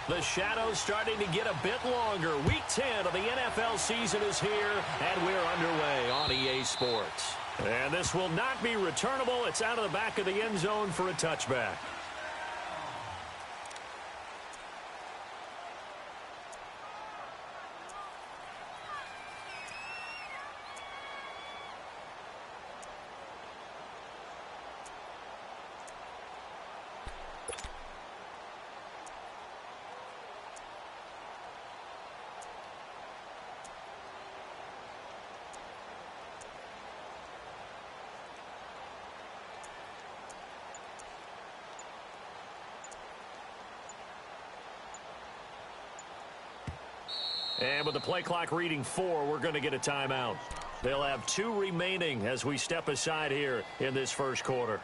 The shadows starting to get a bit longer. Week 10 of the NFL season is here, and we're underway on EA Sports. And this will not be returnable. It's out of the back of the end zone for a touchback. And with the play clock reading 4, we're going to get a timeout. They'll have 2 remaining as we step aside here in this first quarter.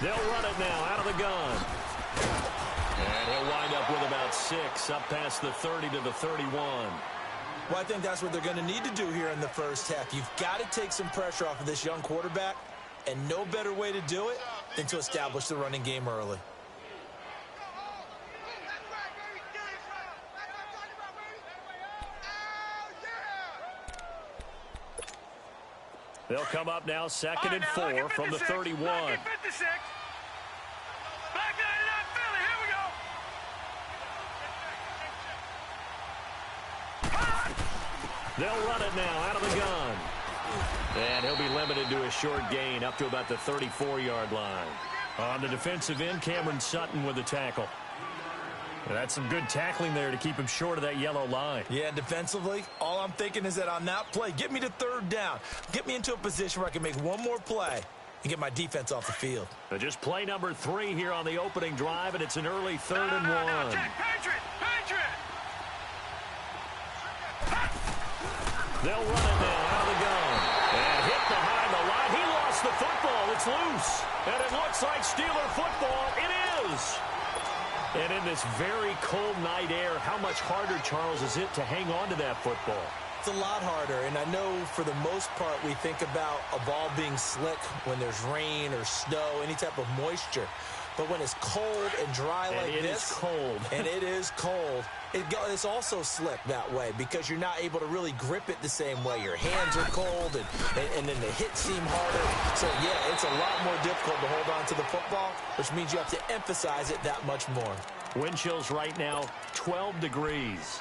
They'll run it now out of the gun. And he'll wind up with about 6 up past the 30 to the 31. Well, I think that's what they're going to need to do here in the first half. You've got to take some pressure off of this young quarterback, and no better way to do it than to establish the running game early. They'll come up now, 2nd and 4 from the 31. They'll run it now out of the gun. And he'll be limited to a short gain up to about the 34-yard line. On the defensive end, Cameron Sutton with the tackle. And that's some good tackling there to keep him short of that yellow line. Yeah, defensively, all I'm thinking is that on that play, get me to 3rd down. Get me into a position where I can make one more play and get my defense off the field. So just play number 3 here on the opening drive, and it's an early 3rd and 1. Patriot! They'll run it now out of the gun. And hit behind the line. He lost the football. It's loose. And it looks like Steeler football. It is. And in this very cold night air, how much harder, Charles, is it to hang on to that football? It's a lot harder, and I know for the most part we think about a ball being slick when there's rain or snow, any type of moisture. But when it's cold and dry like this, it is cold. And it is cold, it's also slick that way because you're not able to really grip it the same way. Your hands are cold, and then the hits seem harder. So, yeah, it's a lot more difficult to hold on to the football, which means you have to emphasize it that much more. Wind chills right now, 12 degrees.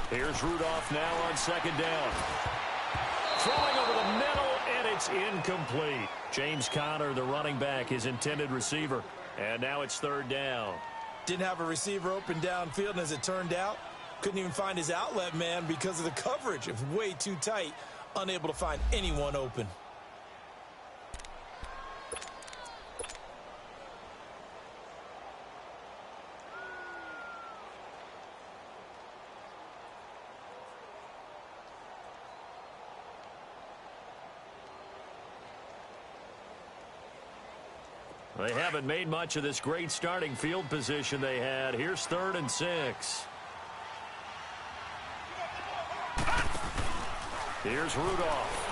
Here's Rudolph now on 2nd down. Throwing over the middle, and it's incomplete. James Conner, the running back, his intended receiver. And now it's 3rd down. Didn't have a receiver open downfield, and as it turned out, couldn't even find his outlet man because of the coverage. It was way too tight, unable to find anyone open. They haven't made much of this great starting field position they had. Here's 3rd and 6. Here's Rudolph.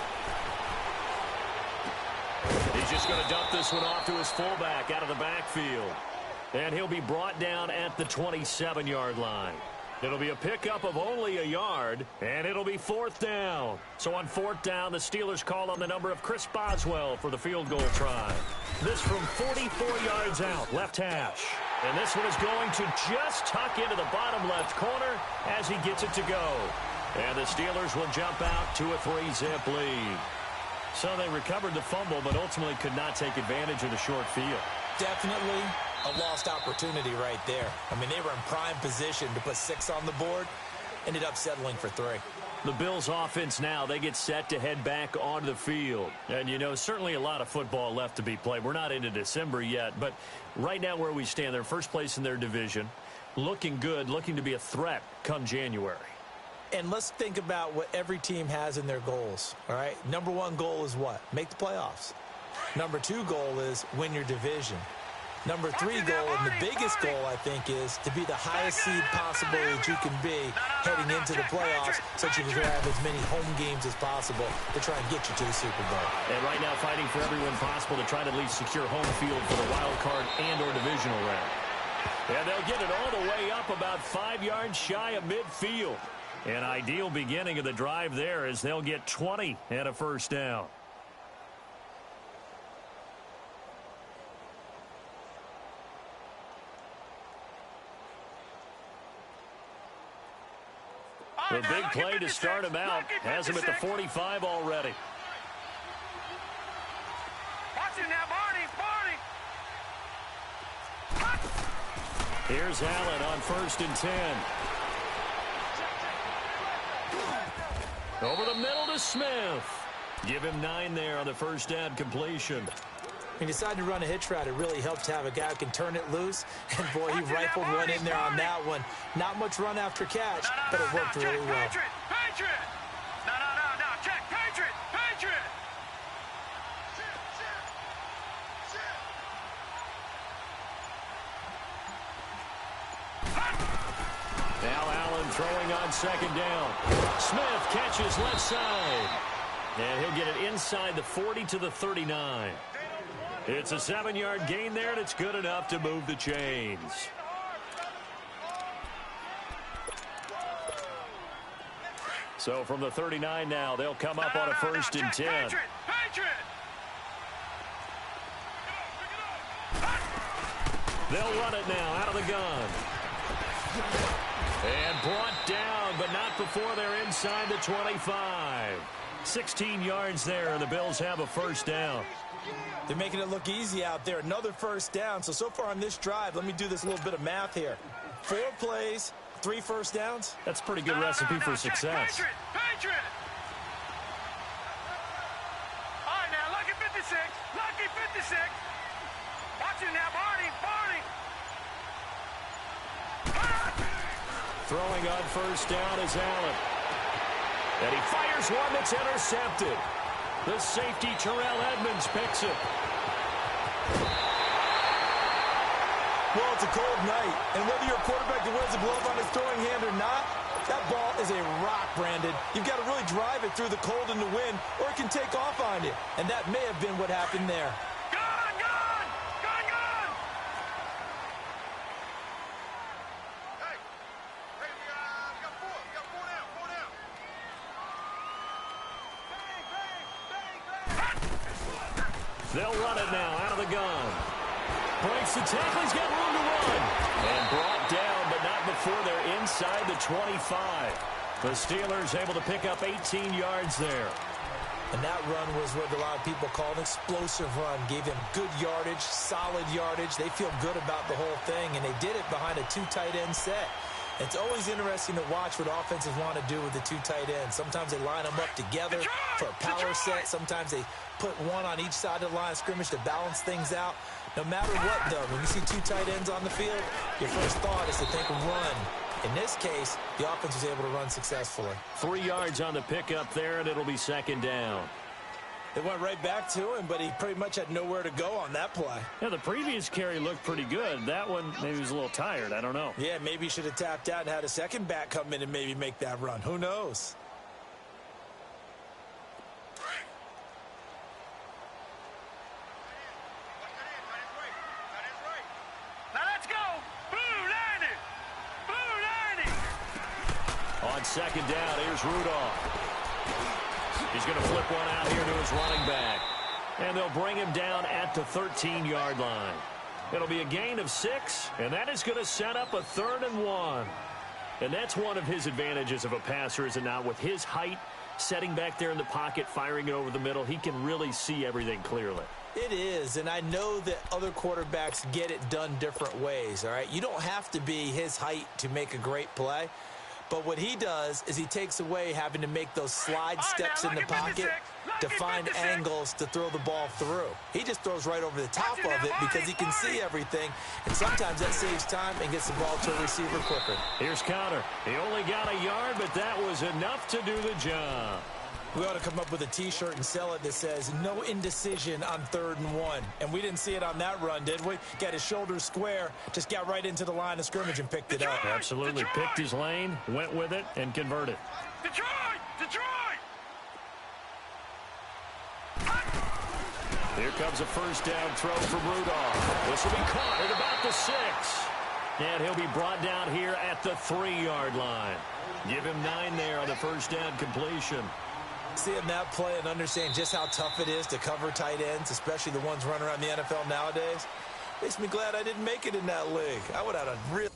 He's just going to dump this one off to his fullback out of the backfield. And he'll be brought down at the 27-yard line. It'll be a pickup of only a yard, and it'll be 4th down. So on 4th down, the Steelers call on the number of Chris Boswell for the field goal try. This from 44 yards out, left hash. And this one is going to just tuck into the bottom left corner as he gets it to go. And the Steelers will jump out to a 3-zip lead. So they recovered the fumble, but ultimately could not take advantage of the short field. Definitely a lost opportunity right there. I mean, they were in prime position to put 6 on the board. Ended up settling for 3. The Bills offense now, they get set to head back onto the field. And, you know, certainly a lot of football left to be played. We're not into December yet, but right now where we stand, they're first place in their division. Looking good, looking to be a threat come January. And let's think about what every team has in their goals, all right? Number 1 goal is what? Make the playoffs. Number 2 goal is win your division. Number 3 goal, and the biggest goal, I think, is to be the highest seed possible that you can be heading into the playoffs so that you can have as many home games as possible to try and get you to the Super Bowl. And right now fighting for everyone possible to try to at least secure home field for the wild card and or divisional round. And they'll get it all the way up about 5 yards shy of midfield. An ideal beginning of the drive there as they'll get 20 and a first down. The big play to start him out has him at the 45 already. Watch it now, Barney. Here's Allen on 1st and 10. Over the middle to Smith. Give him 9 there on the first down completion. He decided to run a hitch route. It really helped to have a guy who can turn it loose. And, boy, he rifled one in there on that one. Not much run after catch, but it worked really well. Patriot! No. Check. Patriot! Now Allen throwing on 2nd down. Smith catches left side. And he'll get it inside the 40 to the 39. It's a 7-yard gain there, and it's good enough to move the chains. So from the 39 now, they'll come up on a 1st and 10. Patriot! They'll run it now out of the gun. And brought down, but not before they're inside the 25. 16 yards there, and the Bills have a first down. They're making it look easy out there. Another first down. So far on this drive, let me do this little bit of math here. 4 plays, 3 first downs. That's a pretty good recipe for success. Patriot! All right, now, lucky 56. Watch it now, Barney. Throwing on first down is Allen. And he fires one that's intercepted. The safety, Terrell Edmonds, picks it. Well, it's a cold night, and whether you're a quarterback that wears a glove on his throwing hand or not, that ball is a rock, Brandon. You've got to really drive it through the cold and the wind, or it can take off on you. And that may have been what happened there. They'll run it now out of the gun. Breaks the tackle. He's got room to run. And brought down, but not before they're inside the 25. The Steelers able to pick up 18 yards there. And that run was what a lot of people call an explosive run. Gave them good yardage, solid yardage. They feel good about the whole thing, and they did it behind a 2 tight end set. It's always interesting to watch what offenses want to do with the 2 tight ends. Sometimes they line them up together for a power set. Sometimes they put one on each side of the line of scrimmage to balance things out. No matter what, though, when you see 2 tight ends on the field, your first thought is to think run. In this case, the offense was able to run successfully. 3 yards on the pickup there, and it'll be 2nd down. It went right back to him, but he pretty much had nowhere to go on that play. Yeah, the previous carry looked pretty good. That one, maybe he was a little tired. I don't know. Yeah, maybe he should have tapped out and had a second back come in and maybe make that run. Who knows? Now let's go. Blue 90. On second down, here's Rudolph. He's going to flip one out here to his running back. And they'll bring him down at the 13-yard line. It'll be a gain of 6, and that is going to set up a 3rd and 1. And that's one of his advantages of a passer, is it not? With his height, setting back there in the pocket, firing it over the middle, he can really see everything clearly. It is, and I know that other quarterbacks get it done different ways, all right? You don't have to be his height to make a great play. But what he does is he takes away having to make those slide steps in the pocket to find angles to throw the ball through. He just throws right over the top of it because he can see everything, and sometimes that saves time and gets the ball to a receiver quicker. Here's Conner. He only got a yard, but that was enough to do the job. We ought to come up with a T-shirt and sell it that says, no indecision on 3rd and 1. And we didn't see it on that run, did we? Got his shoulders square, just got right into the line of scrimmage and picked it up. Absolutely. Detroit! Picked his lane, went with it, and converted. Detroit! Detroit! Here comes a first down throw from Rudolph. This will be caught at about the 6. And he'll be brought down here at the 3-yard line. Give him 9 there on the first down completion. Seeing that play and understanding just how tough it is to cover tight ends, especially the ones running around the NFL nowadays, makes me glad I didn't make it in that league. I would have had a real...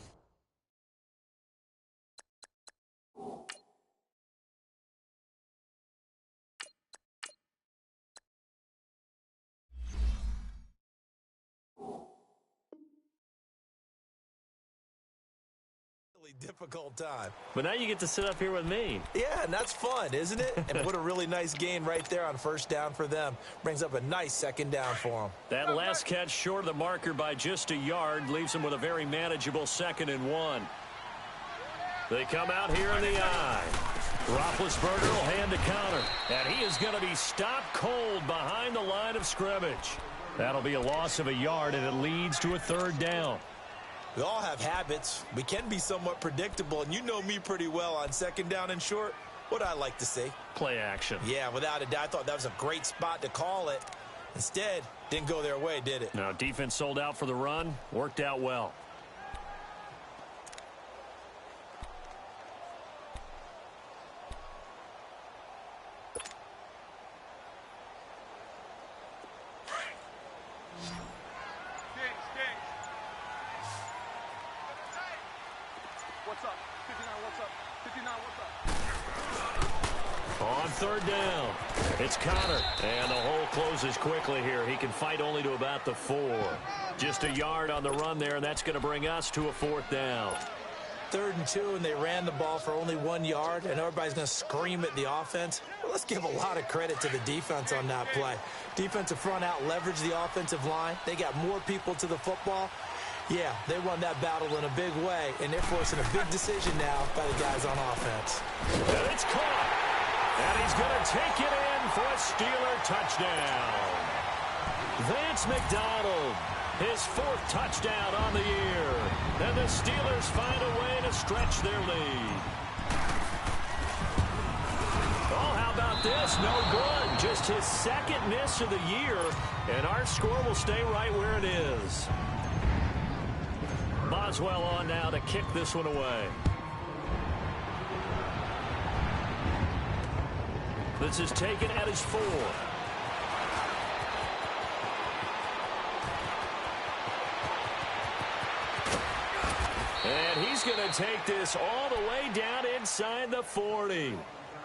difficult time. But now you get to sit up here with me. Yeah, and that's fun, isn't it? And what a really nice gain right there on first down for them. Brings up a nice second down for them. That last catch short of the marker by just a yard leaves them with a very manageable 2nd and 1. They come out here in the eye. Roethlisberger will hand to Conner. And he is going to be stopped cold behind the line of scrimmage. That'll be a loss of a yard, and it leads to a 3rd down. We all have habits. We can be somewhat predictable, and you know me pretty well on second down and short. What I like to see? Play action. Yeah, without a doubt. I thought that was a great spot to call it. Instead, didn't go their way, did it? Now, defense sold out for the run. Worked out well. What's up? 59, what's up? 59, what's up? On 3rd down, it's Conner. And the hole closes quickly here. He can fight only to about the 4. Just a yard on the run there, and that's going to bring us to a 4th down. 3rd and 2, and they ran the ball for only 1 yard, and everybody's going to scream at the offense. Well, let's give a lot of credit to the defense on that play. Defensive front out leveraged the offensive line. They got more people to the football. Yeah, they won that battle in a big way, and they're forcing a big decision now by the guys on offense. And it's caught. And he's going to take it in for a Steeler touchdown. Vance McDonald, his 4th touchdown on the year. And the Steelers find a way to stretch their lead. Oh, how about this? No good. Just his 2nd miss of the year, and our score will stay right where it is. Boswell on now to kick this one away. This is taken at his 4. And he's going to take this all the way down inside the 40.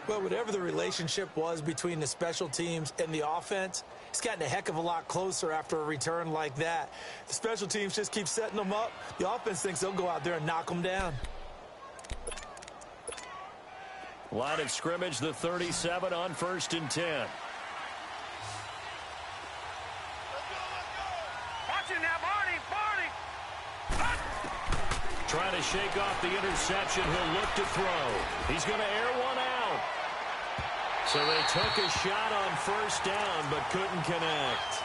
Well, whatever the relationship was between the special teams and the offense, it's gotten a heck of a lot closer after a return like that. The special teams just keep setting them up. The offense thinks they'll go out there and knock them down. Line of scrimmage, the 37 on 1st and 10. Watch it now, Barney! Barney! Trying to shake off the interception. He'll look to throw. He's going to air one out. So they took a shot on 1st down, but couldn't connect.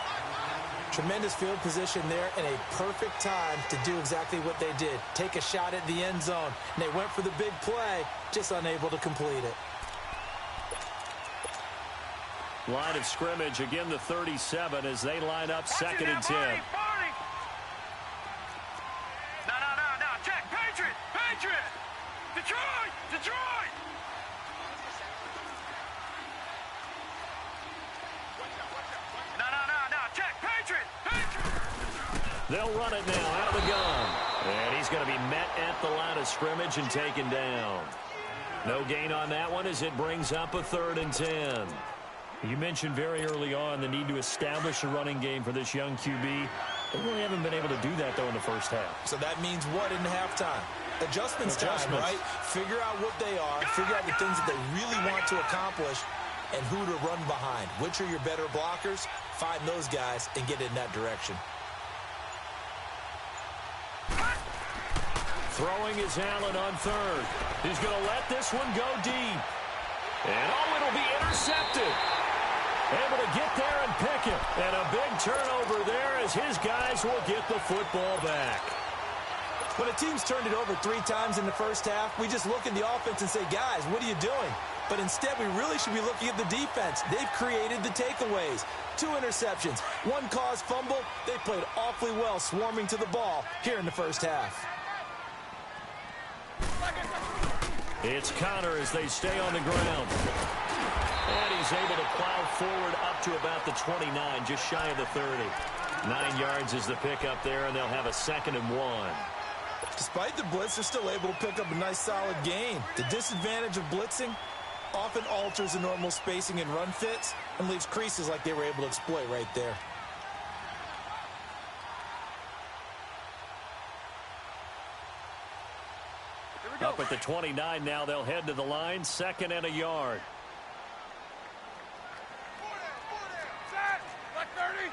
Tremendous field position there and a perfect time to do exactly what they did. Take a shot at the end zone. And they went for the big play, just unable to complete it. Line of scrimmage, again the 37 as they line up 2nd and 10. Barney! No, check, Patriot! Patriot! Detroit! Detroit! No. Check. Patriot! They'll run it now out of the gun. And he's going to be met at the line of scrimmage and taken down. No gain on that one as it brings up a 3rd and 10. You mentioned very early on the need to establish a running game for this young QB. They really haven't been able to do that, though, in the first half. So that means what in halftime? Adjustments time, right? Figure out what they are, figure out the things that they really want to accomplish, and who to run behind. Which are your better blockers? Find those guys and get in that direction. Throwing is Allen on 3rd. He's going to let this one go deep. And, it'll be intercepted. Able to get there and pick it. And a big turnover there as his guys will get the football back. When a team's turned it over 3 times in the first half, we just look at the offense and say, guys, what are you doing? But instead, we really should be looking at the defense. They've created the takeaways. 2 interceptions, 1 caused fumble. They played awfully well swarming to the ball here in the first half. It's Connor as they stay on the ground. And he's able to plow forward up to about the 29, just shy of the 30. 9 yards is the pickup there, and they'll have a 2nd and 1. Despite the blitz, they're still able to pick up a nice solid gain. The disadvantage of blitzing often alters the normal spacing and run fits and leaves creases like they were able to exploit right there. Up at the 29 now, they'll head to the line, 2nd and a yard. Set! Like 30!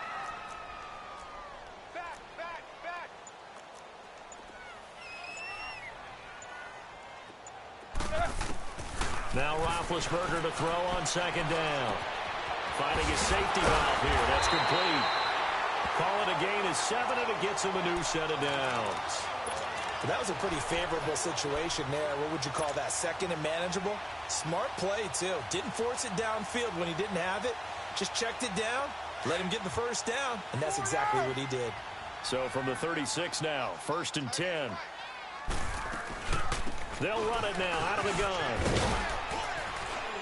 Back! Now Roethlisberger to throw on 2nd down. Finding his safety valve here. That's complete. Call it a gain of 7, and it gets him a new set of downs. That was a pretty favorable situation there. What would you call that? 2nd and manageable? Smart play, too. Didn't force it downfield when he didn't have it. Just checked it down, let him get the first down, and that's exactly what he did. So from the 36 now, 1st and 10. They'll run it now out of the gun.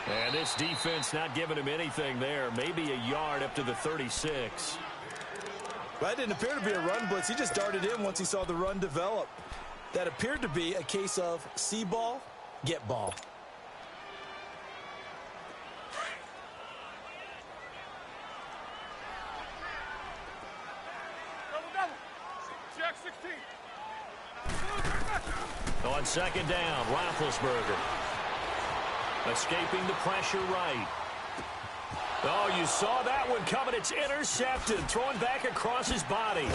And this defense not giving him anything there. Maybe a yard up to the 36. Well, that didn't appear to be a run blitz. He just darted in once he saw the run develop. That appeared to be a case of see ball, get ball. Double. Check 16. On 2nd down, Roethlisberger. Escaping the pressure right. Oh, you saw that one coming. It's intercepted. Thrown back across his body.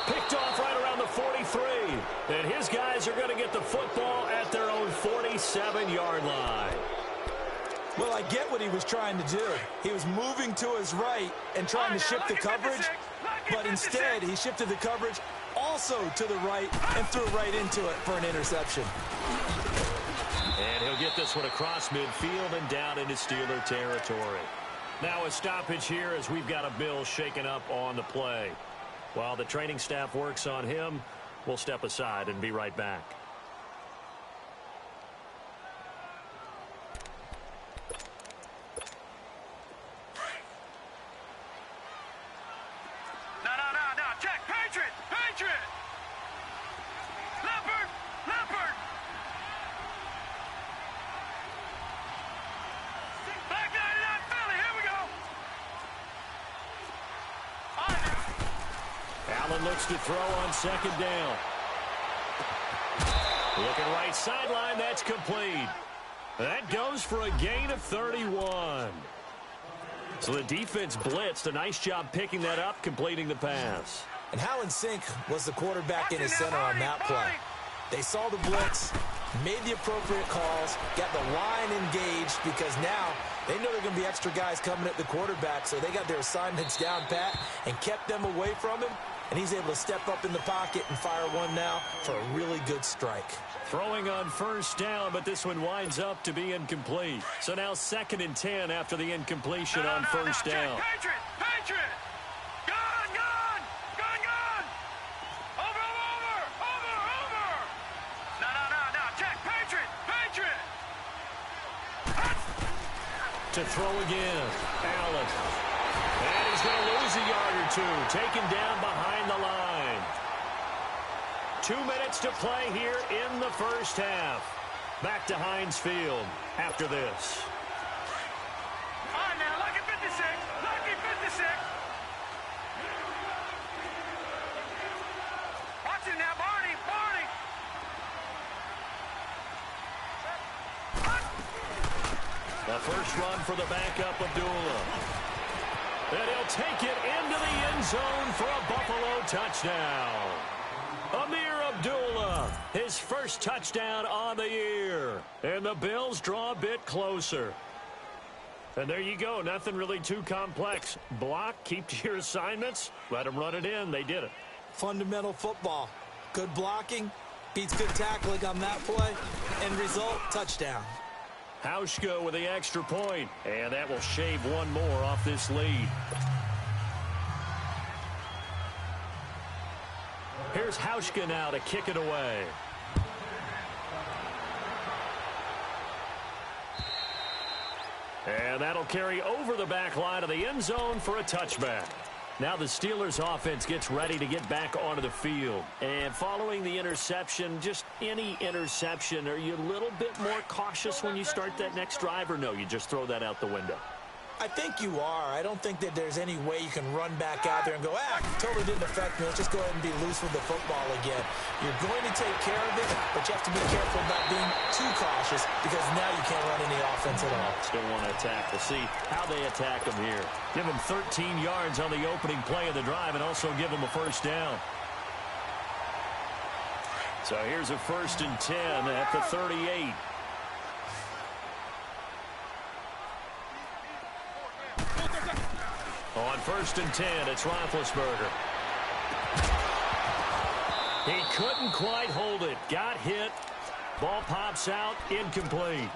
Picked off right around the 43. And his guys are going to get the football at their own 47-yard line. Well, I get what he was trying to do. He was moving to his right and trying to shift the coverage. But instead, he shifted the coverage also to the right and threw right into it for an interception. And he'll get this one across midfield and down into Steeler territory. Now a stoppage here as we've got a Bill shaken up on the play. While the training staff works on him, we'll step aside and be right back. No. Check. Patriot! Leopard! Back 99 Philly, here we go! Allen looks to throw on 2nd down. Looking right sideline, that's complete. That goes for a gain of 31. So the defense blitzed. A nice job picking that up, completing the pass. And how in sync was the quarterback in his center on that play? They saw the blitz, made the appropriate calls, got the line engaged because now they know there are going to be extra guys coming at the quarterback, so they got their assignments down pat and kept them away from him, and he's able to step up in the pocket and fire one now for a really good strike. Throwing on 1st down, but this one winds up to be incomplete. So now 2nd and 10 after the incompletion on 1st down. Patriot! Gun! Over! No, check, Patriot! to throw again. Allen. And he's going to lose a yard or two. Taken down behind the line. 2 minutes to play here in the first half. Back to Heinz Field after this. All right, now, lucky 56. Lucky 56. Watch it now, Barney. Barney. The first run for the backup, Abdullah. And he'll take it into the end zone for a Buffalo touchdown. Amir Abdullah, his first touchdown on the year. And the Bills draw a bit closer. And there you go. Nothing really too complex. Block, keep to your assignments, let them run it in. They did it. Fundamental football. Good blocking, beats good tackling on that play. End result, touchdown. Hauschka with the extra point. And that will shave one more off this lead. Here's Hauschka now to kick it away. And that'll carry over the back line of the end zone for a touchback. Now the Steelers offense gets ready to get back onto the field. And following the interception, just any interception, are you a little bit more cautious when you start that next drive, or no, you just throw that out the window? I think you are. I don't think that there's any way you can run back out there and go, totally didn't affect me. Let's just go ahead and be loose with the football again. You're going to take care of it, but you have to be careful about being too cautious because now you can't run any offense at all. Still want to attack. We'll see how they attack them here. Give them 13 yards on the opening play of the drive and also give them a first down. So here's a 1st and 10 at the 38. On 1st and 10, it's Roethlisberger. He couldn't quite hold it. Got hit. Ball pops out. Incomplete.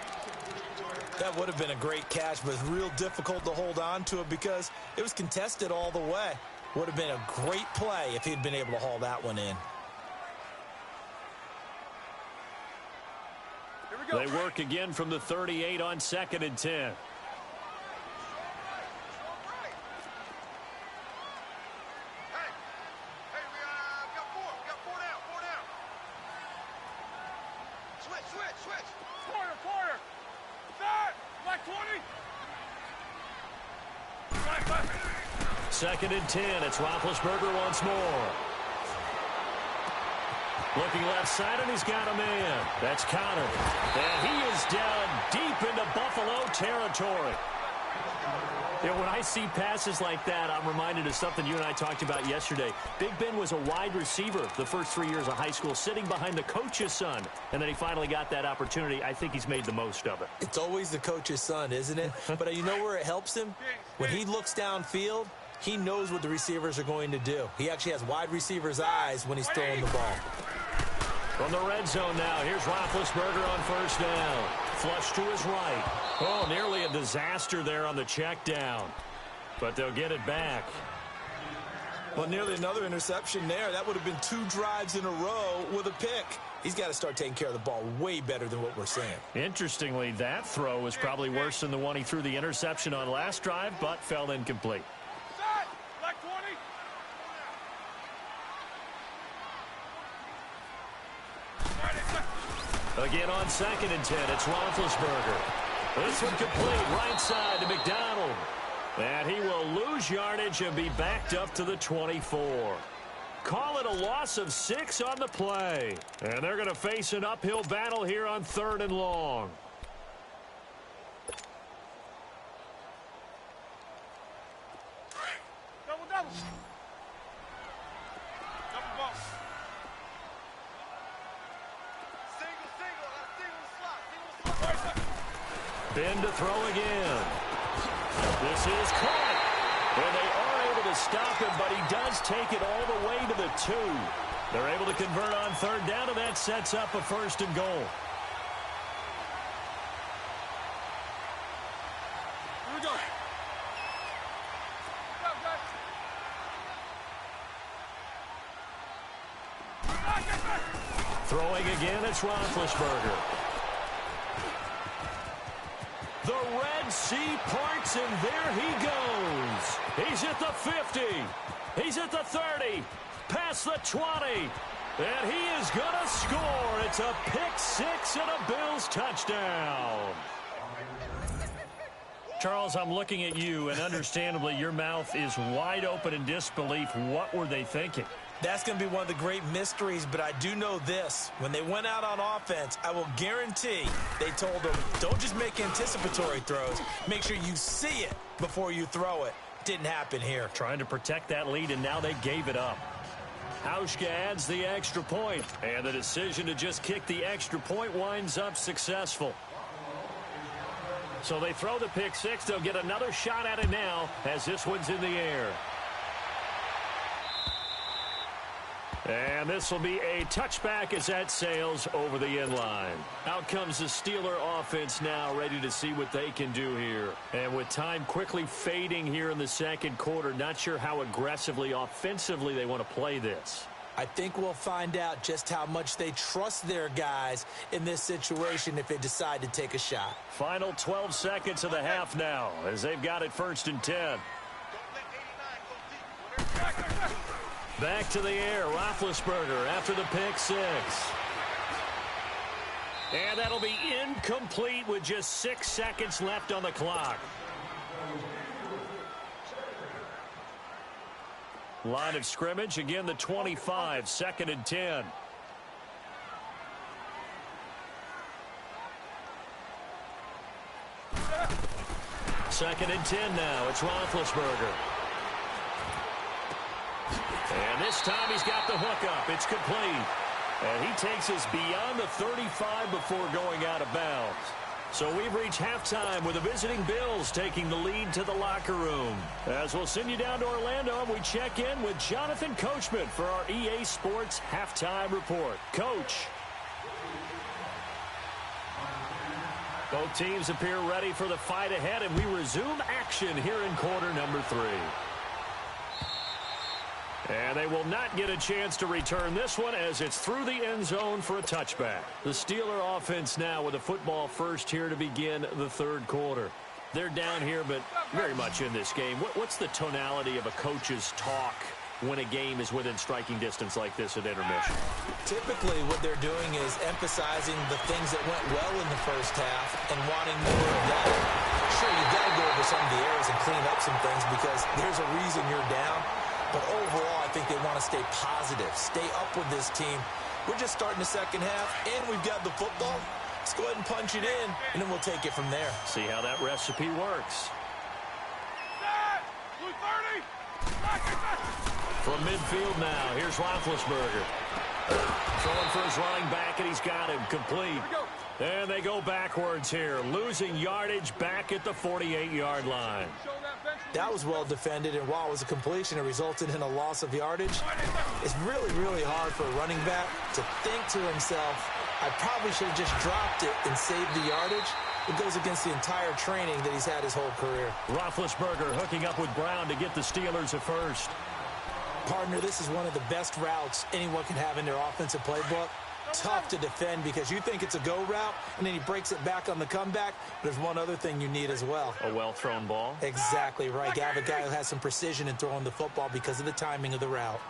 That would have been a great catch, but it's real difficult to hold on to it because it was contested all the way. Would have been a great play if he'd been able to haul that one in. Here we go. They work again from the 38 on 2nd and 10. Quarter. Third. Like 20. 2nd and 10. It's Roethlisberger once more. Looking left side, and he's got a man. That's Connor. And he is down deep into Buffalo territory. You know, when I see passes like that, I'm reminded of something you and I talked about yesterday. Big Ben was a wide receiver the first 3 years of high school, sitting behind the coach's son. And then he finally got that opportunity. I think he's made the most of it. It's always the coach's son, isn't it? But you know where it helps him? When he looks downfield, he knows what the receivers are going to do. He actually has wide receivers' eyes when he's throwing the ball. From the red zone now, here's Roethlisberger on 1st down. Flush to his right. Oh, nearly a disaster there on the check down. But they'll get it back. Well, nearly another interception there. That would have been 2 drives in a row with a pick. He's got to start taking care of the ball way better than what we're seeing. Interestingly, that throw was probably worse than the one he threw the interception on last drive, but fell incomplete. Like 20. Again on 2nd and 10, it's Roethlisberger. This one complete, right side to McDonald. And he will lose yardage and be backed up to the 24. Call it a loss of 6 on the play. And they're going to face an uphill battle here on 3rd and long. Double. Double ball. Single. Ben to throw again. This is caught. And they are able to stop him, but he does take it all the way to the 2. They're able to convert on 3rd down, and that sets up a 1st and goal. Here we go. Throwing again, it's Roethlisberger. The red sea parts, and there he goes. He's at the 50. He's at the 30. Past the 20. And he is going to score. It's a pick six and a Bills touchdown. Charles, I'm looking at you, and understandably, your mouth is wide open in disbelief. What were they thinking? That's going to be one of the great mysteries, but I do know this. When they went out on offense, I will guarantee they told them, don't just make anticipatory throws. Make sure you see it before you throw it. Didn't happen here. Trying to protect that lead, and now they gave it up. Hauschka adds the extra point, and the decision to just kick the extra point winds up successful. So they throw the pick six. They'll get another shot at it now as this one's in the air. And this will be a touchback as that sails over the end line. Out comes the Steeler offense now, ready to see what they can do here. And with time quickly fading here in the second quarter, not sure how aggressively, offensively they want to play this. I think we'll find out just how much they trust their guys in this situation if they decide to take a shot. Final 12 seconds of the half now as they've got it 1st and 10. Back to the air, Roethlisberger after the pick six. And that'll be incomplete with just 6 seconds left on the clock. Line of scrimmage, again the 25, 2nd and 10. Second and 10 now, it's Roethlisberger. And this time he's got the hook up. It's complete. And he takes us beyond the 35 before going out of bounds. So we've reached halftime with the visiting Bills taking the lead to the locker room. As we'll send you down to Orlando, and we check in with Jonathan Coachman for our EA Sports Halftime Report. Coach. Both teams appear ready for the fight ahead, and we resume action here in quarter number 3. And they will not get a chance to return this one as it's through the end zone for a touchback. The Steeler offense now with the football first here to begin the third quarter. They're down here, but very much in this game. What's the tonality of a coach's talk when a game is within striking distance like this at intermission? Typically, what they're doing is emphasizing the things that went well in the first half and wanting more of that. Sure, you've got to go over some of the errors and clean up some things because there's a reason you're down. But overall, I think they want to stay positive, stay up with this team. We're just starting the second half, and we've got the football. Let's go ahead and punch it in, and then we'll take it from there. See how that recipe works. From midfield now, here's Roethlisberger. Throwing for his running back, and he's got him complete. And they go backwards here, losing yardage back at the 48-yard line. That was well defended, and while it was a completion, it resulted in a loss of yardage. It's really, really hard for a running back to think to himself, I probably should have just dropped it and saved the yardage. It goes against the entire training that he's had his whole career. Roethlisberger hooking up with Brown to get the Steelers at first. Partner, this is one of the best routes anyone can have in their offensive playbook. Tough to defend because you think it's a go route, and then he breaks it back on the comeback. There's one other thing you need as well. A well-thrown ball? Exactly right. You have a guy who has some precision in throwing the football because of the timing of the route.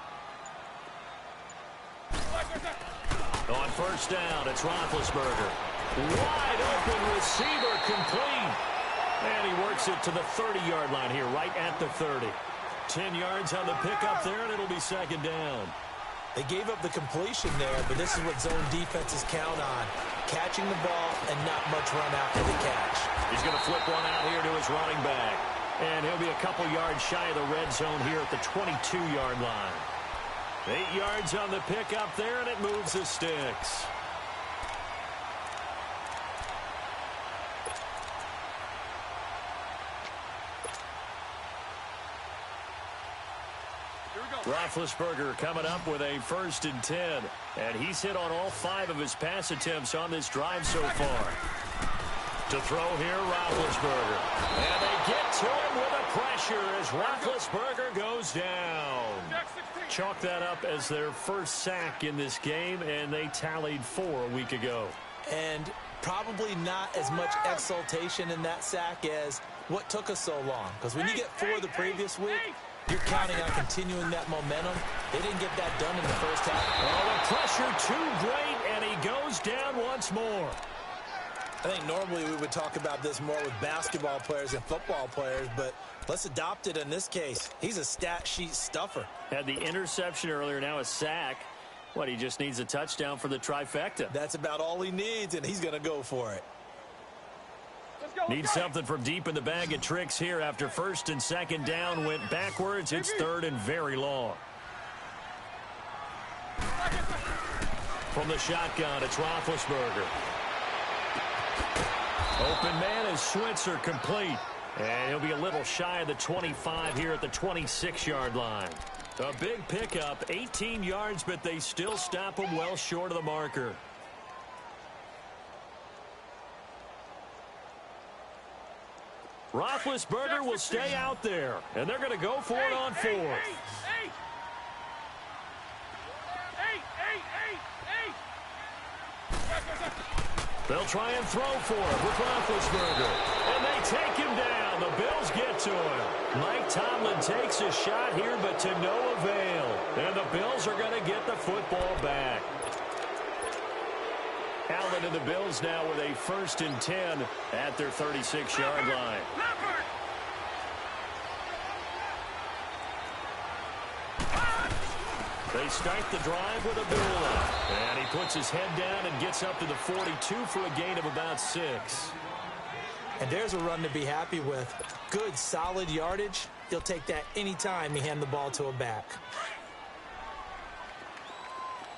On first down, it's Roethlisberger. Wide open receiver, complete. And he works it to the 30-yard line here, right at the 30. 10 yards on the pickup there, and it'll be second down. They gave up the completion there, but this is what zone defenses count on. Catching the ball and not much run after the catch. He's going to flip one out here to his running back. And he'll be a couple yards shy of the red zone here at the 22-yard line. 8 yards on the pickup there, and it moves the sticks. Roethlisberger coming up with a 1st and 10. And he's hit on all 5 of his pass attempts on this drive so far. To throw here, Roethlisberger. And they get to him with a pressure as Roethlisberger goes down. Chalk that up as their first sack in this game, and they tallied 4 a week ago. And Probably not as much exultation in that sack as what took us so long. Because when you get 4 the previous week, you're counting on continuing that momentum. They didn't get that done in the first half. Oh, the pressure too great, and he goes down once more. I think normally we would talk about this more with basketball players and football players, but let's adopt it in this case. He's a stat sheet stuffer. Had the interception earlier, now a sack. What, he just needs a touchdown for the trifecta. That's about all he needs, and he's going to go for it. Needs something from deep in the bag of tricks here after first and second down went backwards. It's third and very long. From the shotgun, it's Roethlisberger. Open man is Switzer, complete. And he'll be a little shy of the 25 here at the 26-yard line. A big pickup, 18 yards, but they still stop him well short of the marker. Roethlisberger will stay out there, and they're going to go for it on fourth. They'll try and throw for it with Roethlisberger. And they take him down. The Bills get to him. Mike Tomlin takes a shot here, but to no avail. And the Bills are going to get the football back. Allen and the Bills now with a 1st and 10 at their 36-yard line. They start the drive with Abdullah. And he puts his head down and gets up to the 42 for a gain of about 6. And there's a run to be happy with. Good, solid yardage. He'll take that anytime you hand the ball to a back.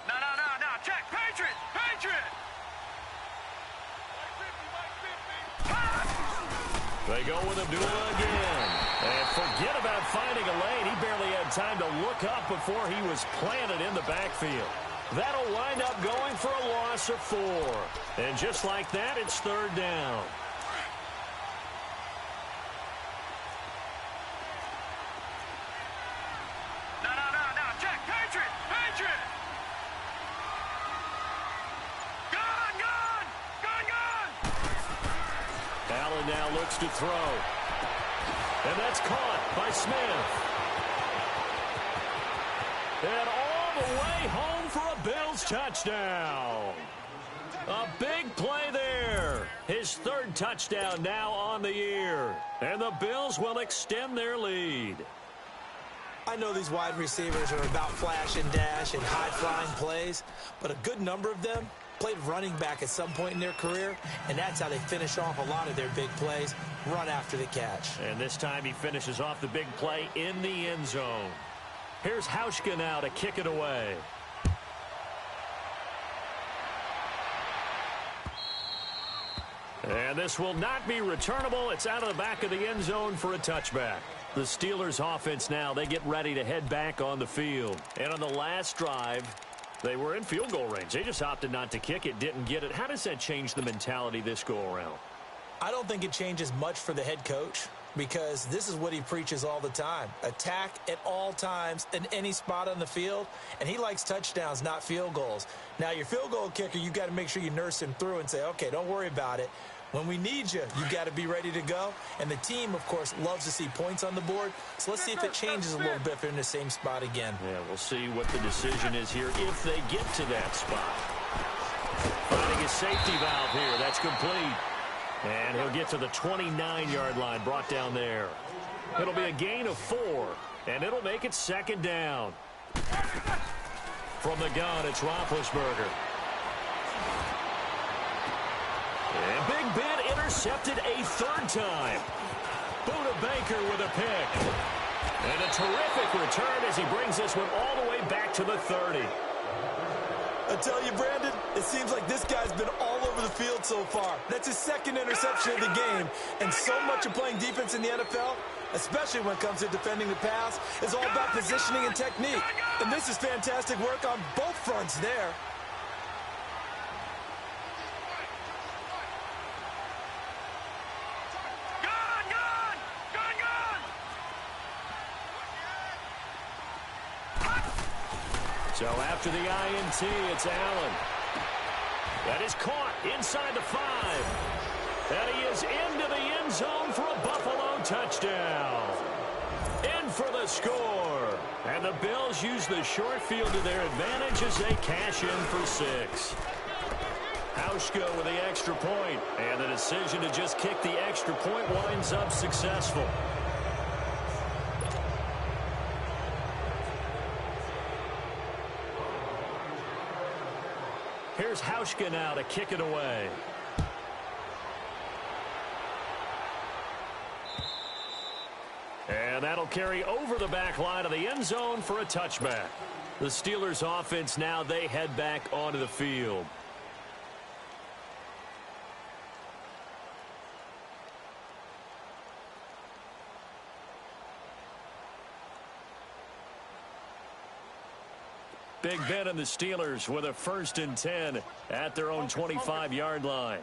No. Check. Patriot. They go with Abdullah again. And forget about finding a lane. He barely had time to look up before he was planted in the backfield. That'll wind up going for a loss of 4. And just like that, it's third down. No. Check. Patriot. Gun. Allen now looks to throw. And that's caught by Smith. And all the way home for a Bills touchdown. A big play there. His 3rd touchdown now on the year. And the Bills will extend their lead. I know these wide receivers are about flash and dash and high-flying plays, but a good number of them played running back at some point in their career, and that's how they finish off a lot of their big plays, run after the catch. And this time he finishes off the big play in the end zone. Here's Hauschka now to kick it away. And this will not be returnable. It's out of the back of the end zone for a touchback. The Steelers offense now, they get ready to head back on the field. And on the last drive, they were in field goal range. They just opted not to kick it, didn't get it. How does that change the mentality this go-around? I don't think it changes much for the head coach because this is what he preaches all the time. Attack at all times in any spot on the field, and he likes touchdowns, not field goals. Now, your field goal kicker, you got to make sure you nurse him through and say, okay, don't worry about it. When we need you, you got to be ready to go. And the team, of course, loves to see points on the board. So let's see if it changes a little bit if they're in the same spot again. Yeah, we'll see what the decision is here if they get to that spot. Finding a safety valve here. That's complete. And he'll get to the 29-yard line, brought down there. It'll be a gain of 4, and it'll make it 2nd down. From the gun, it's Roethlisberger. And Big Ben intercepted a 3rd time. Buda Baker with a pick. And a terrific return as he brings this one all the way back to the 30. I tell you, Brandon, it seems like this guy's been all over the field so far. That's his 2nd interception of the game. And so much of playing defense in the NFL, especially when it comes to defending the pass, is all about positioning and technique. And this is fantastic work on both fronts there. So after the INT, it's Allen. That is caught inside the 5. And he is into the end zone for a Buffalo touchdown. In for the score. And the Bills use the short field to their advantage as they cash in for 6. Hauschka with the extra point. And the decision to just kick the extra point winds up successful. Here's Hauschka now to kick it away. And that'll carry over the back line of the end zone for a touchback. The Steelers offense now, they head back onto the field. Big Ben and the Steelers with a 1st and 10 at their own 25-yard line.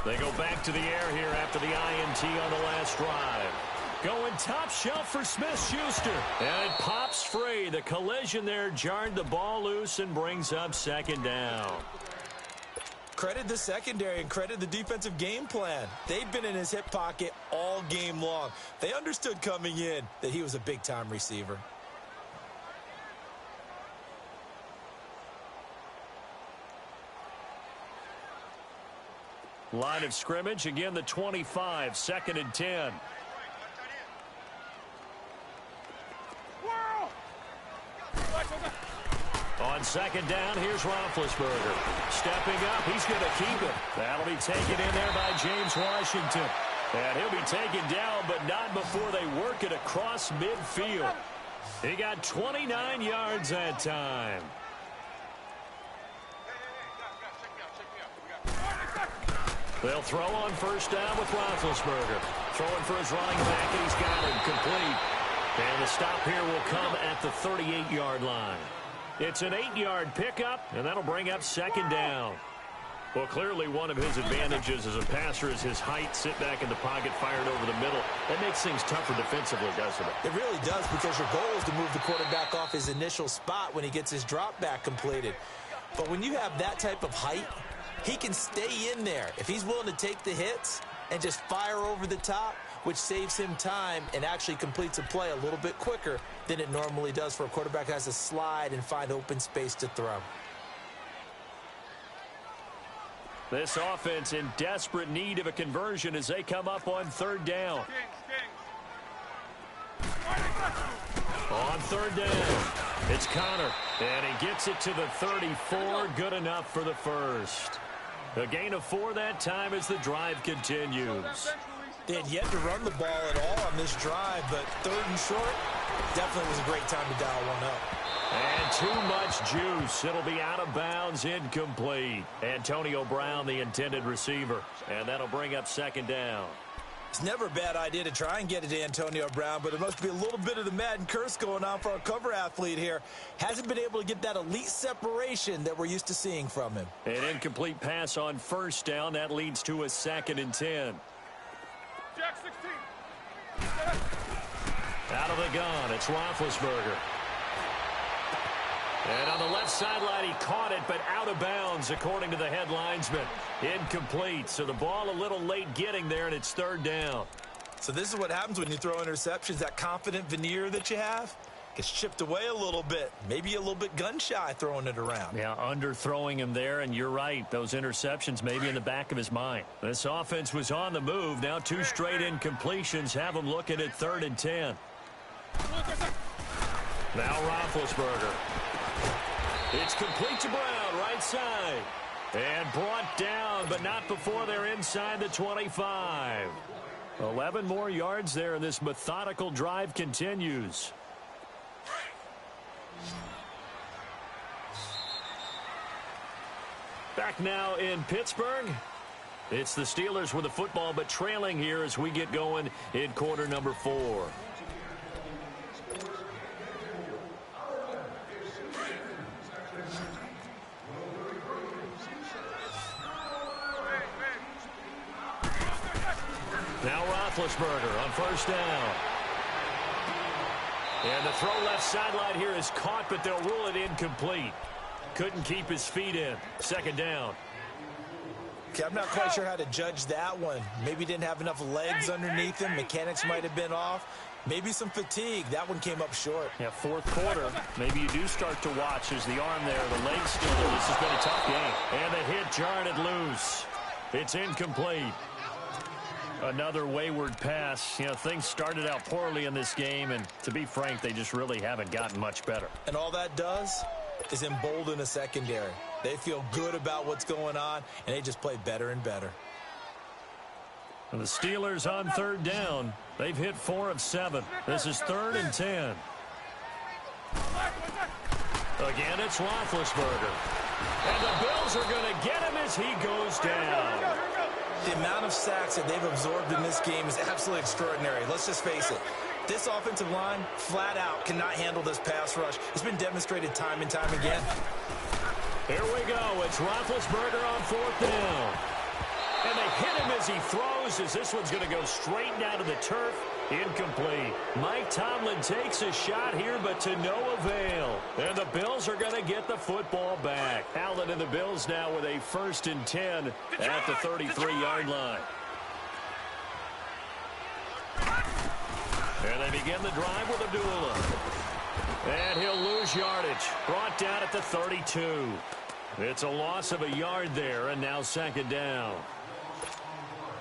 They go back to the air here after the INT on the last drive. Going top shelf for Smith-Schuster. And it pops free. The collision there jarred the ball loose and brings up 2nd down. Credit the secondary and credit the defensive game plan. They've been in his hip pocket all game long. They understood coming in that he was a big-time receiver. Line of scrimmage, again the 25, 2nd and 10. On 2nd down, here's Roethlisberger. Stepping up, he's going to keep it. That'll be taken in there by James Washington. And he'll be taken down, but not before they work it across midfield. He got 29 yards that time. They'll throw on 1st down with Roethlisberger. Throwing for his running back, and he's got him complete. And the stop here will come at the 38-yard line. It's an 8-yard pickup, and that'll bring up 2nd down. Well, clearly one of his advantages as a passer is his height. Sit back in the pocket, fired over the middle. That makes things tougher defensively, doesn't it? It really does, because your goal is to move the quarterback off his initial spot when he gets his drop back completed. But when you have that type of height, he can stay in there. If he's willing to take the hits and just fire over the top, which saves him time and actually completes a play a little bit quicker than it normally does for a quarterback who has to slide and find open space to throw. This offense in desperate need of a conversion as they come up on 3rd down. On 3rd down, it's Connor, and he gets it to the 34, good enough for the 1st. A gain of 4 that time as the drive continues. They had yet to run the ball at all on this drive, but 3rd and short, definitely was a great time to dial one up. And too much juice. It'll be out of bounds, incomplete. Antonio Brown, the intended receiver. And that'll bring up 2nd down. It's never a bad idea to try and get it to Antonio Brown, but it must be a little bit of the Madden curse going on for our cover athlete here. Hasn't been able to get that elite separation that we're used to seeing from him. An incomplete pass on 1st down. That leads to a 2nd and 10. Jack 16. Out of the gun, it's Roethlisberger. And on the left sideline, he caught it, but out of bounds, according to the head linesman. Incomplete, so the ball a little late getting there, and it's 3rd down. So this is what happens when you throw interceptions. That confident veneer that you have gets chipped away a little bit. Maybe a little bit gun-shy throwing it around. Yeah, underthrowing him there, and you're right. Those interceptions may be in the back of his mind. This offense was on the move. Now 2 straight incompletions have him looking at 3rd and 10. Now Roethlisberger. It's complete to Brown, right side. And brought down, but not before they're inside the 25. 11 more yards there, and this methodical drive continues. Back now in Pittsburgh. It's the Steelers with the football, but trailing here as we get going in quarter number 4. Now Roethlisberger on 1st down. And the throw left sideline here is caught, but they'll rule it incomplete. couldn't keep his feet in. Second down. Okay, I'm not quite sure how to judge that one. Maybe didn't have enough legs underneath him. Mechanics might have been off. Maybe some fatigue. That one came up short. Yeah, fourth quarter. Maybe you do start to watch as the arm there, the leg's still there. This has been a tough game. And the hit jarred it loose. It's incomplete. Another wayward pass. You know, things started out poorly in this game, and to be frank, they just really haven't gotten much better. And all that does is embolden a secondary. They feel good about what's going on, and they just play better and better. And the Steelers on third down. They've hit 4 of 7. This is 3rd and 10. Again, it's Roethlisberger. And the Bills are going to get him as he goes down. The amount of sacks that they've absorbed in this game is absolutely extraordinary. Let's just face it. This offensive line, flat out, cannot handle this pass rush. It's been demonstrated time and time again. Here we go. It's Roethlisberger on 4th down. And they hit him as he throws, as this one's going to go straight down to the turf. Incomplete. Mike Tomlin takes a shot here, but to no avail. And the Bills are going to get the football back. Allen and the Bills now with a 1st and 10 at the 33-yard line. And they begin the drive with Abdullah. And he'll lose yardage. Brought down at the 32. It's a loss of a yard there, and now 2nd down.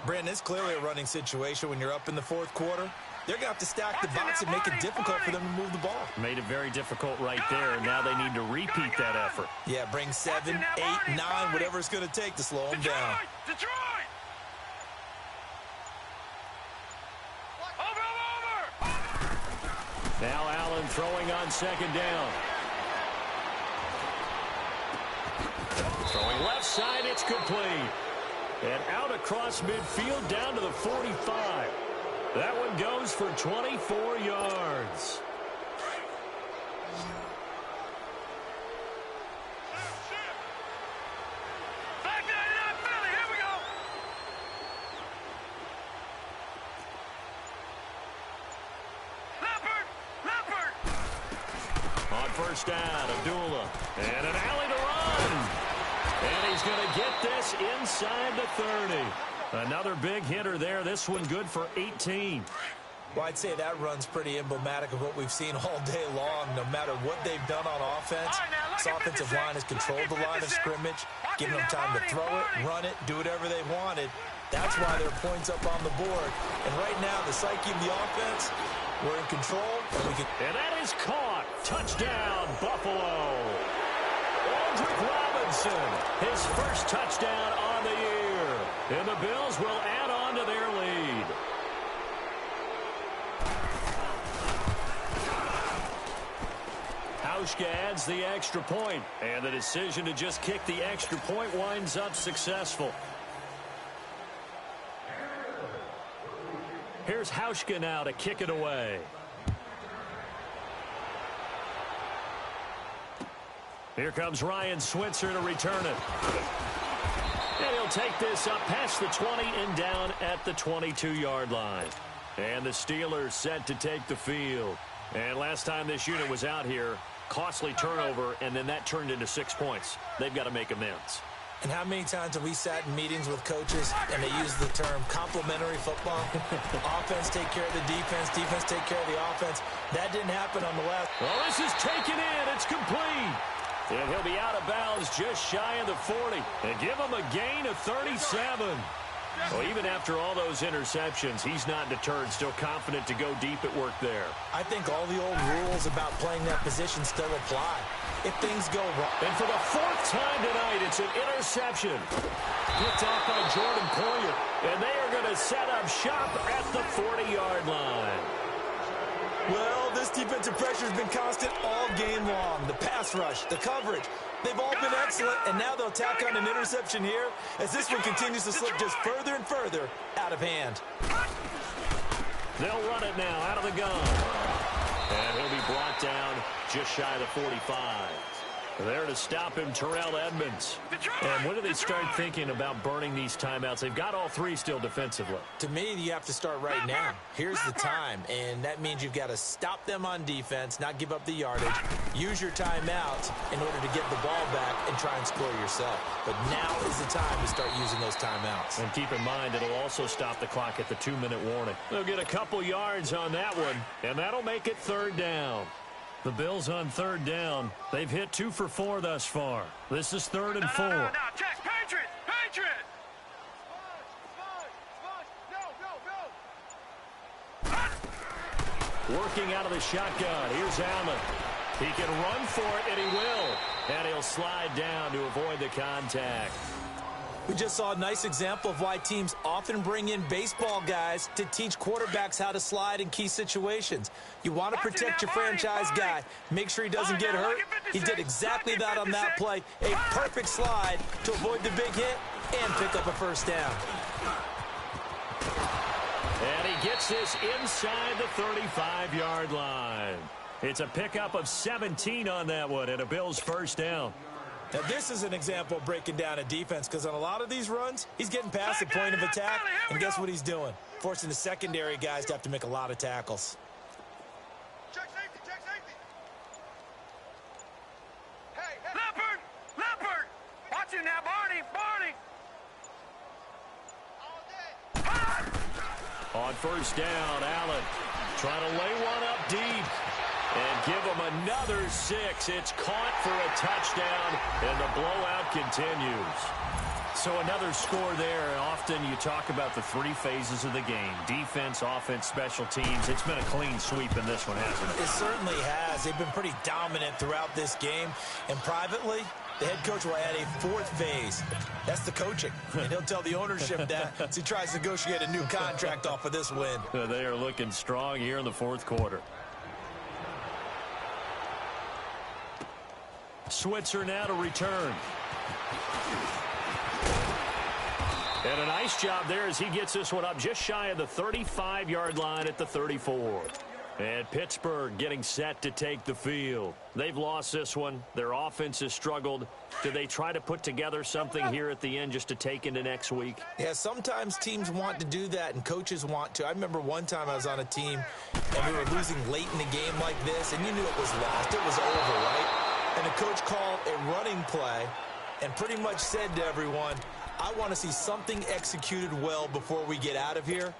Brandon, it's clearly a running situation when you're up in the 4th quarter. They're going to have to stack the box and make it difficult for them to move the ball. Made it very difficult right there. Now they need to repeat that effort. Yeah, bring 7, 8, 9, whatever it's going to take to slow them down. Detroit! Over! Now Allen throwing on 2nd down. Throwing left side, it's complete. And out across midfield down to the 45. That one goes for 24 yards. Back 99 Philly, here we go! Leopard! On 1st down, Abdullah. And an alley to run. And he's going to get this inside the 30. Another big hitter there. This one good for 18. Well, I'd say that run's pretty emblematic of what we've seen all day long. No matter what they've done on offense, this offensive line has controlled the line of scrimmage, given them time to throw it, run it, do whatever they wanted. That's why there are points up on the board. And right now, the psyche of the offense, we're in control. And that is caught. Touchdown, Buffalo. Aldrick Robinson, his first touchdown on the year. And the Bills will add on to their lead. Hauschka adds the extra point, and the decision to just kick the extra point winds up successful. Here's Hauschka now to kick it away. Here comes Ryan Switzer to return it. And he'll take this up past the 20 and down at the 22-yard line. And the Steelers set to take the field. And last time this unit was out here, costly turnover, and then that turned into 6 points. They've got to make amends. And how many times have we sat in meetings with coaches and they use the term complementary football? Offense take care of the defense, defense take care of the offense. That didn't happen on the left. Well, this is taken in. It's complete. And he'll be out of bounds just shy of the 40. And give him a gain of 37. Well, even after all those interceptions, he's not deterred, still confident to go deep at work there. I think all the old rules about playing that position still apply. If things go wrong. And for the 4th time tonight, it's an interception. Picked off by Jordan Poyer. And they are going to set up shop at the 40-yard line. Well, this defensive pressure has been constant all game long. The pass rush, the coverage, they've all been excellent, and now they'll tack on an interception here as this one continues to slip just further and further out of hand. They'll run it now out of the gun. And he'll be brought down just shy of the 45. There to stop him, Terrell Edmunds. And when do they start thinking about burning these timeouts? They've got all three still defensively. To me, you have to start right now. Here's the time, and that means you've got to stop them on defense, not give up the yardage, use your timeouts in order to get the ball back and try and score yourself. But now is the time to start using those timeouts. And keep in mind, it'll also stop the clock at the 2-minute warning. They'll get a couple yards on that one, and that'll make it 3rd down. The Bills on 3rd down. They've hit 2 for 4 thus far. This is 3rd and 4. No, check. Patriot! Patriot! Working out of the shotgun. Here's Allen. He can run for it, and he will. And he'll slide down to avoid the contact. We just saw a nice example of why teams often bring in baseball guys to teach quarterbacks how to slide in key situations. You want to protect your franchise guy. Make sure he doesn't get hurt. He did exactly that on that play. A perfect slide to avoid the big hit and pick up a 1st down. And he gets this inside the 35-yard line. It's a pickup of 17 on that one and a Bills 1st down. Now, this is an example of breaking down a defense because on a lot of these runs, he's getting past the point of attack, and guess what he's doing? Forcing the secondary guys to have to make a lot of tackles. Check safety, check safety. Hey, Leopard! Leopard! Watch him now, Barney! On 1st down, Allen trying to lay one up deep. And give them another 6. It's caught for a touchdown, and the blowout continues. So another score there. Often you talk about the 3 phases of the game: defense, offense, special teams. It's been a clean sweep in this one, hasn't it? It certainly has. They've been pretty dominant throughout this game. And privately, the head coach will add a 4th phase. That's the coaching. And he'll tell the ownership that as he tries to negotiate a new contract off of this win. They are looking strong here in the 4th quarter. Switzer now to return. And a nice job there as he gets this one up just shy of the 35-yard line at the 34. And Pittsburgh getting set to take the field. They've lost this one. Their offense has struggled. Do they try to put together something here at the end just to take into next week? Yeah, sometimes teams want to do that and coaches want to. I remember one time I was on a team and we were losing late in the game like this, and you knew it was lost. It was over, right? And the coach called a running play and pretty much said to everyone, I want to see something executed well before we get out of here.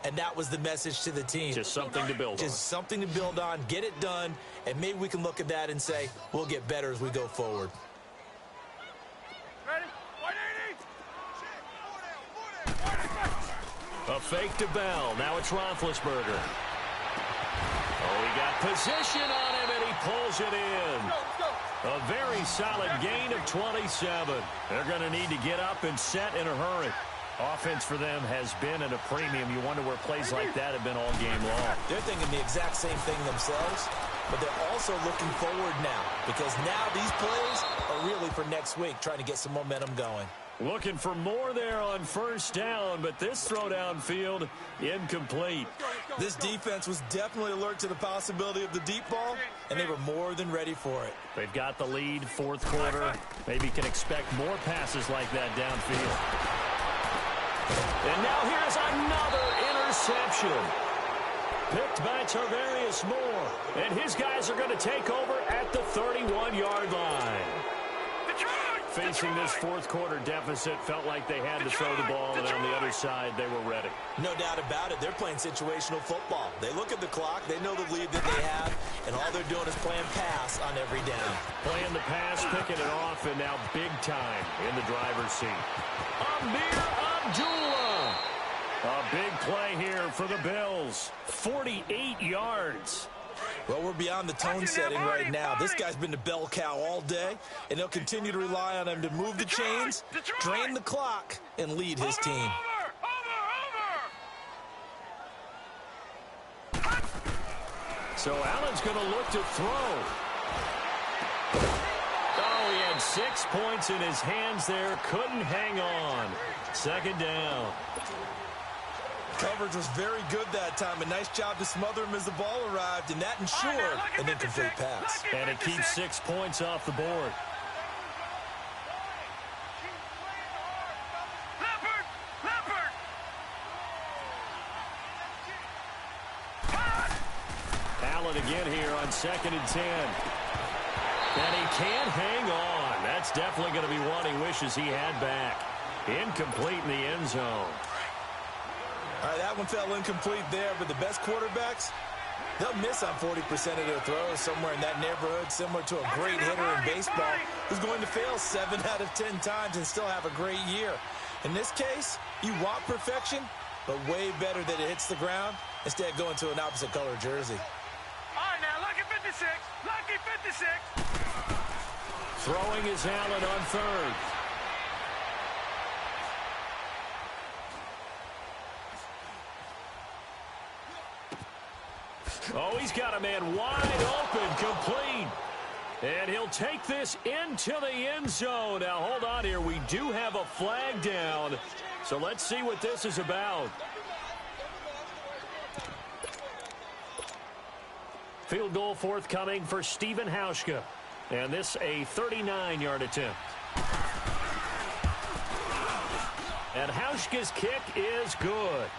And that was the message to the team. Just something to build on. Just something to build on, get it done, and maybe we can look at that and say, we'll get better as we go forward. Ready? 180. A fake to Bell. Now it's Roethlisberger. Oh, he got position on him, and he pulls it in. A very solid gain of 27. They're going to need to get up and set in a hurry. Offense for them has been at a premium. You wonder where plays like that have been all game long. They're thinking the exact same thing themselves, but they're also looking forward now because now these plays are really for next week, trying to get some momentum going. Looking for more there on 1st down, but this throw downfield incomplete. This defense was definitely alert to the possibility of the deep ball, and they were more than ready for it. They've got the lead, 4th quarter. Maybe can expect more passes like that downfield. And now here's another interception. Picked by Tarvarius Moore. And his guys are going to take over at the 31-yard line. Facing this 4th quarter deficit, felt like they had to throw the ball, and on the other side, they were ready. No doubt about it. They're playing situational football. They look at the clock, they know the lead that they have, and all they're doing is playing pass on every down. Playing the pass, picking it off, and now big time in the driver's seat. Amir Abdullah. A big play here for the Bills. 48 yards. Well, we're beyond the tone setting right now. This guy's been the bell cow all day, and they'll continue to rely on him to move the chains, drain the clock, and lead his team. So Allen's going to look to throw. Oh, he had 6 points in his hands there. Couldn't hang on. 2nd down. Coverage was very good that time. A nice job to smother him as the ball arrived, and that ensured an incomplete pass. And it keeps 6 points off the board. Allen again here on 2nd and 10. And he can't hang on. That's definitely going to be one he wishes he had back. Incomplete in the end zone. All right, that one fell incomplete there, but the best quarterbacks, they'll miss on 40% of their throws, somewhere in that neighborhood, similar to a great hitter in baseball who's going to fail 7 out of 10 times and still have a great year. In this case, you want perfection, but way better that it hits the ground instead of going to an opposite color jersey. All right, now, lucky 56. Lucky 56. Throwing is Allen on 3rd. Oh, he's got a man wide open, complete. And he'll take this into the end zone. Now, hold on here. We do have a flag down. So let's see what this is about. Field goal forthcoming for Stephen Hauschka. And this a 39-yard attempt. And Hauschka's kick is good.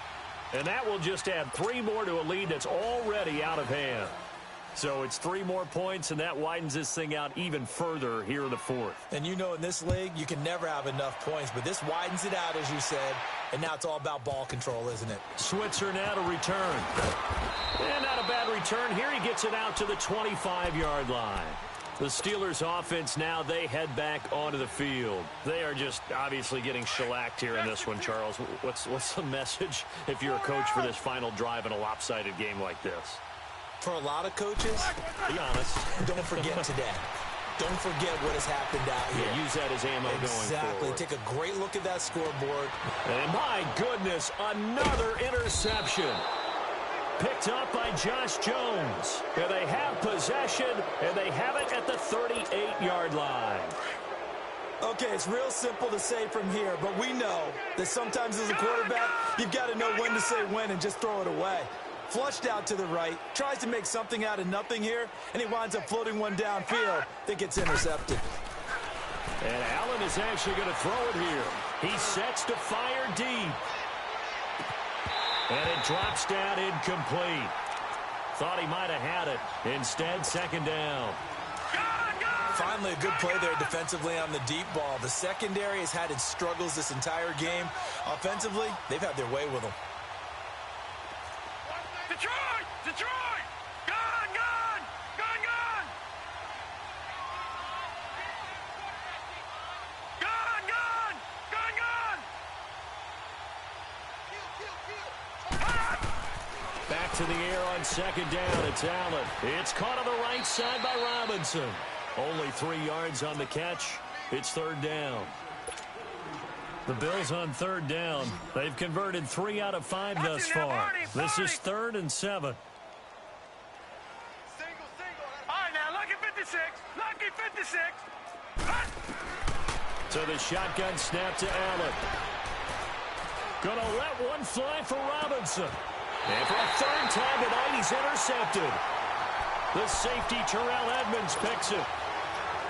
And that will just add 3 more to a lead that's already out of hand. So it's 3 more points, and that widens this thing out even further here in the 4th. And you know in this league, you can never have enough points, but this widens it out, as you said, and now it's all about ball control, isn't it? Switzer now to return. And not a bad return here. He gets it out to the 25-yard line. The Steelers offense now, they head back onto the field. They are just obviously getting shellacked here in this one, Charles. What's the message if you're a coach for this final drive in a lopsided game like this? For a lot of coaches, be honest. Don't forget today. Don't forget what has happened out here. Yeah, use that as ammo going forward. Exactly. Take a great look at that scoreboard. And my goodness, another interception. Picked up by Josh Jones. And they have possession, and they have it at the 38-yard line. Okay, it's real simple to say from here, but we know that sometimes as a quarterback, you've got to know when to say when and just throw it away. Flushed out to the right, tries to make something out of nothing here, and he winds up floating one downfield that gets intercepted. And Allen is actually going to throw it here. He sets to fire deep. And it drops down incomplete. Thought he might have had it. Instead, 2nd down. Finally, a good play there defensively on the deep ball. The secondary has had its struggles this entire game. Offensively, they've had their way with them. Detroit! Detroit! Gone! Gone! Gone! Gone! Gone! Gone! Gone! Gone! Back to the air on 2nd down. It's Allen. It's caught on the right side by Robinson. Only 3 yards on the catch. It's 3rd down. The Bills on 3rd down. They've converted 3 out of 5 thus far. This is 3rd and 7. All right, now, lucky 56. Lucky 56. So the shotgun snap to Allen. Gonna let one fly for Robinson. And for a 3rd time tonight, he's intercepted. The safety, Terrell Edmonds, picks it.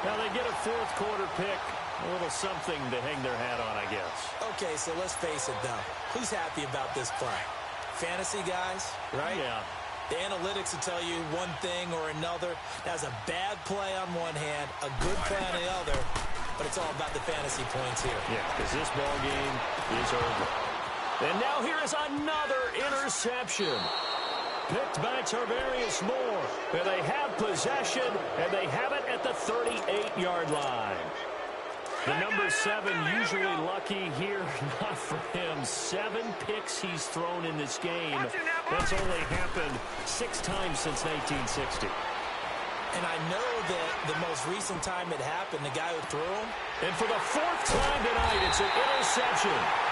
Now they get a 4th quarter pick. A little something to hang their hat on, I guess. Okay, so let's face it, though. Who's happy about this play? Fantasy guys, right? Yeah. The analytics will tell you one thing or another. That's a bad play on one hand, a good play on the other, but it's all about the fantasy points here. Yeah, because this ball game is over. And now here is another interception. Picked by Tarvarius Moore. And they have possession, and they have it at the 38-yard line. The number 7 usually lucky here. Not for him. 7 picks he's thrown in this game. That's only happened 6 times since 1960. And I know that the most recent time it happened, the guy who threw him. And for the 4th time tonight, it's an interception.